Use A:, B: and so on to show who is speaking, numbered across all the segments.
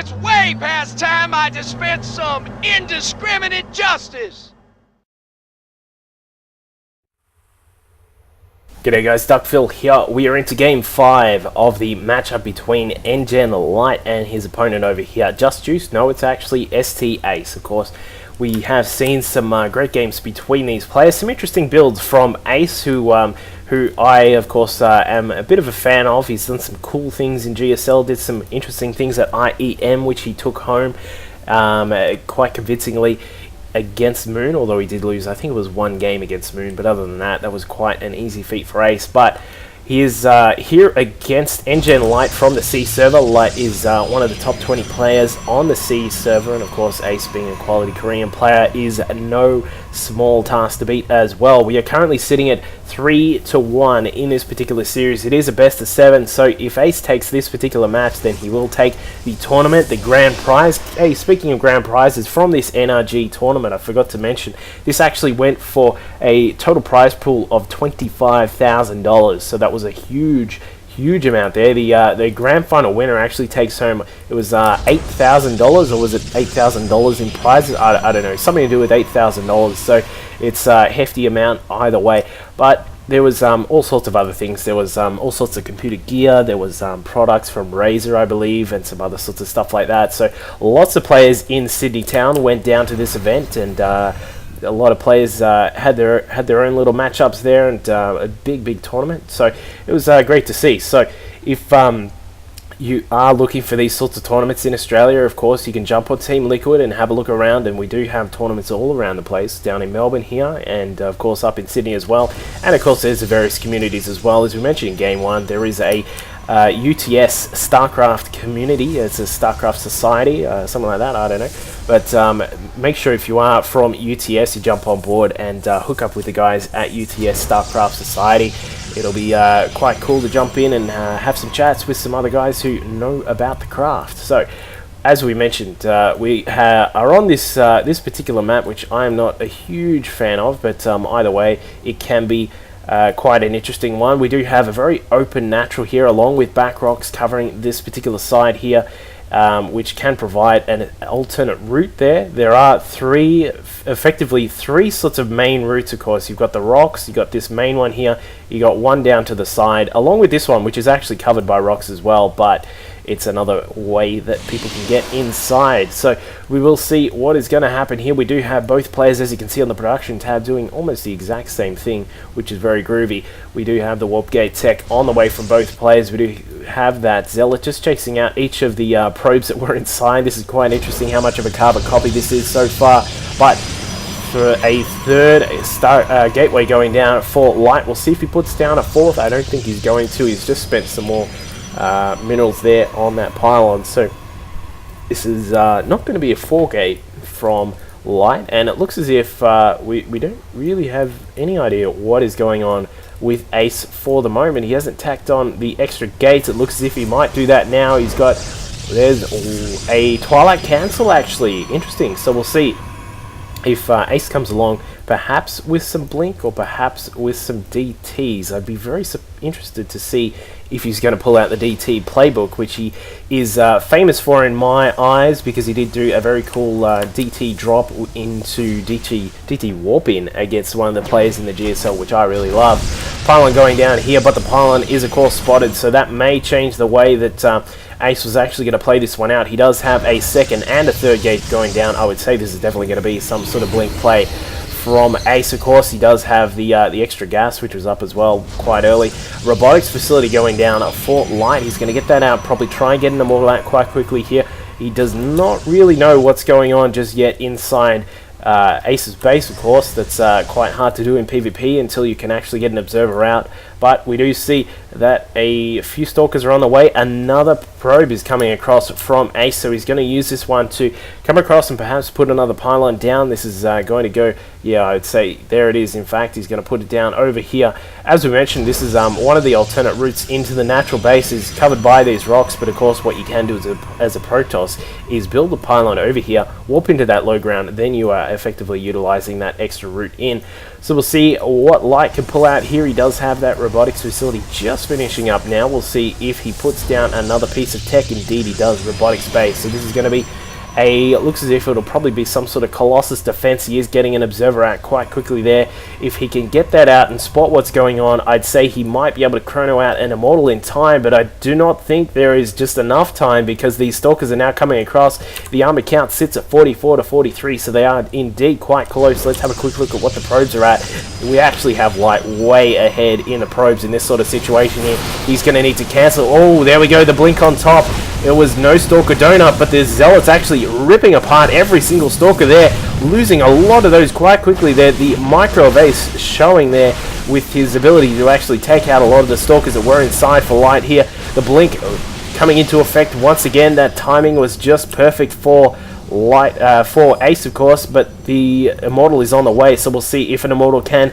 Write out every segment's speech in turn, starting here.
A: It's way past time I dispense some indiscriminate justice!
B: G'day guys, Duckphil here. We are into Game 5 of the matchup between nGenLight and his opponent over here, Just Juice. No, it's actually ST Ace, of course. We have seen some great games between these players. Some interesting builds from Ace, who I, of course, am a bit of a fan of. He's done some cool things in GSL, did some interesting things at IEM, which he took home quite convincingly against Moon, although he did lose. I think it was one game against Moon, but other than that, that was quite an easy feat for Ace. But he is here against nGenLight from the C server. Light is one of the top 20 players on the C server, and of course Ace, being a quality Korean player, is no small task to beat as well. We are currently sitting at 3-1 in this particular series. It is a best of 7, so if Ace takes this particular match, then he will take the tournament, the grand prize. Hey, speaking of grand prizes from this NRG tournament, I forgot to mention, this actually went for a total prize pool of $25,000, so that was a huge amount there. The grand final winner actually takes home, it was $8,000, or was it $8,000 in prizes? I don't know, something to do with $8,000, so it's a hefty amount either way. But there was all sorts of other things. There was all sorts of computer gear, there was products from Razer, I believe, and some other sorts of stuff like that. So lots of players in Sydney town went down to this event, and a lot of players had their own little matchups there, and a big tournament. So it was great to see. So if you are looking for these sorts of tournaments in Australia, of course, you can jump on Team Liquid and have a look around, and we do have tournaments all around the place, down in Melbourne here, and of course up in Sydney as well. And of course there's the various communities as well. As we mentioned in Game 1, there is a UTS StarCraft community. It's a StarCraft society, something like that, I don't know. But make sure if you are from UTS, you jump on board and hook up with the guys at UTS StarCraft Society. It'll be quite cool to jump in and have some chats with some other guys who know about the craft. So, as we mentioned, we are on this this particular map, which I am not a huge fan of, but either way, it can be quite an interesting one. We do have a very open natural here, along with back rocks covering this particular side here, which can provide an alternate route there. There are effectively three sorts of main routes, of course. You've got the rocks, you've got this main one here, you got one down to the side, along with this one, which is actually covered by rocks as well, but it's another way that people can get inside. So we will see what is going to happen here. We do have both players, as you can see on the production tab, doing almost the exact same thing, which is very groovy. We do have the warp gate tech on the way from both players. We do have that Zealot just chasing out each of the probes that were inside. This is quite interesting how much of a carbon copy this is so far. But for a third gateway going down for Light, we'll see if he puts down a fourth. I don't think he's going to. He's just spent some more minerals there on that pylon. So this is not going to be a 4-gate from Light, and it looks as if we don't really have any idea what is going on with Ace for the moment. He hasn't tacked on the extra gates. It looks as if he might do that now. He's got, there's a Twilight Cancel actually. Interesting. So we'll see if Ace comes along, perhaps with some Blink or perhaps with some DTs. I'd be very interested to see if he's going to pull out the DT playbook, which he is famous for in my eyes, because he did do a very cool DT drop into DT warp in against one of the players in the GSL, which I really love. Pylon going down here, but the pylon is of course spotted, so that may change the way that Ace was actually going to play this one out. He does have a second and a third gate going down. I would say this is definitely going to be some sort of Blink play from Ace. Of course, he does have the extra gas, which was up as well quite early. Robotics facility going down for Light. He's going to get that out, probably try and get them all out quite quickly here. He does not really know what's going on just yet inside Ace's base, of course. That's quite hard to do in PvP until you can actually get an observer out. But we do see that a few stalkers are on the way. Another probe is coming across from Ace, so he's going to use this one to come across and perhaps put another pylon down. This is going to go, yeah, I would say there it is. In fact, he's going to put it down over here. As we mentioned, this is one of the alternate routes into the natural base, is covered by these rocks, but of course what you can do as a Protoss is build a pylon over here, warp into that low ground, then you are effectively utilizing that extra route in. So we'll see what Light can pull out here. He does have that robotics facility just finishing up now. We'll see if he puts down another piece of tech. Indeed he does, robotics base. So this is going to be looks as if it'll probably be some sort of Colossus defense. He is getting an observer out quite quickly there. If he can get that out and spot what's going on, I'd say he might be able to chrono out an Immortal in time, but I do not think there is just enough time because these Stalkers are now coming across. The armor count sits at 44 to 43, so they are indeed quite close. Let's have a quick look at what the probes are at. We actually have Light way ahead in the probes in this sort of situation here. He's going to need to cancel. Oh, there we go, the blink on top. It was no Stalker donut, but there's Zealots actually ripping apart every single Stalker there, losing a lot of those quite quickly there. The micro evase showing there with his ability to actually take out a lot of the Stalkers that were inside for Light here. The blink coming into effect once again. That timing was just perfect for Light, for Ace of course, but the Immortal is on the way, so we'll see if an Immortal can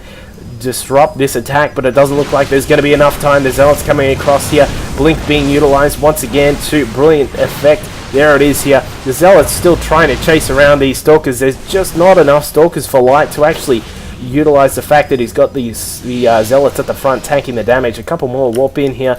B: disrupt this attack, but it doesn't look like there's going to be enough time. The Zealots coming across here, blink being utilized once again to brilliant effect. There it is here. The Zealots still trying to chase around these Stalkers. There's just not enough Stalkers for Light to actually utilize the fact that he's got the Zealots at the front tanking the damage. A couple more warp in here.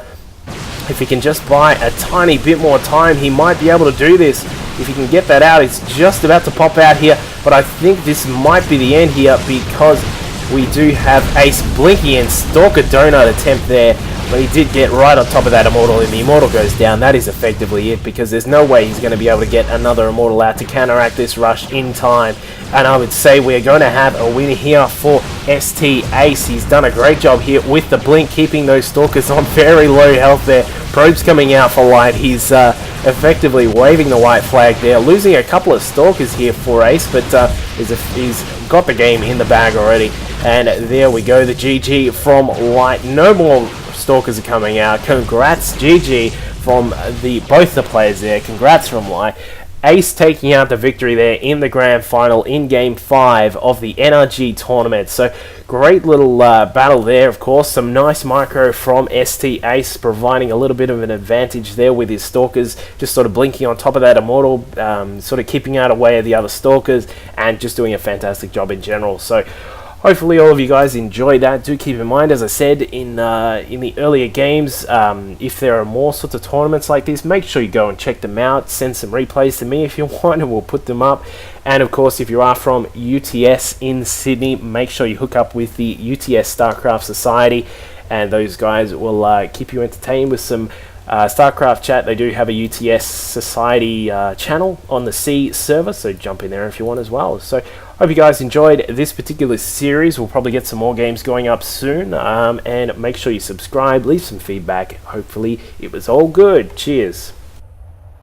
B: If he can just buy a tiny bit more time, he might be able to do this. If he can get that out, it's just about to pop out here, but I think this might be the end here because we do have Ace blinking and Stalker donut attempt there, but he did get right on top of that Immortal, and the Immortal goes down. That is effectively it, because there's no way he's going to be able to get another Immortal out to counteract this rush in time. And I would say we're going to have a win here for ST Ace. He's done a great job here with the blink, keeping those Stalkers on very low health there. Probes coming out for Light. He's effectively waving the white flag there, losing a couple of Stalkers here for Ace, but he's got the game in the bag already. And there we go, the GG from Light. No more Stalkers are coming out. Congrats, GG from both the players there. Congrats from Light. Ace taking out the victory there in the grand final in Game 5 of the NRG tournament. So great little battle there, of course. Some nice micro from ST Ace, providing a little bit of an advantage there with his Stalkers, just sort of blinking on top of that Immortal, sort of keeping out away of the other Stalkers, and just doing a fantastic job in general. So hopefully all of you guys enjoyed that. Do keep in mind, as I said in the earlier games, if there are more sorts of tournaments like this, make sure you go and check them out. Send some replays to me if you want, and we'll put them up. And of course, if you are from UTS in Sydney, make sure you hook up with the UTS StarCraft Society, and those guys will keep you entertained with some StarCraft chat. They do have a UTS Society channel on the C server, so jump in there if you want as well. So hope you guys enjoyed this particular series. We'll probably get some more games going up soon, and make sure you subscribe, leave some feedback. Hopefully it was all good. Cheers.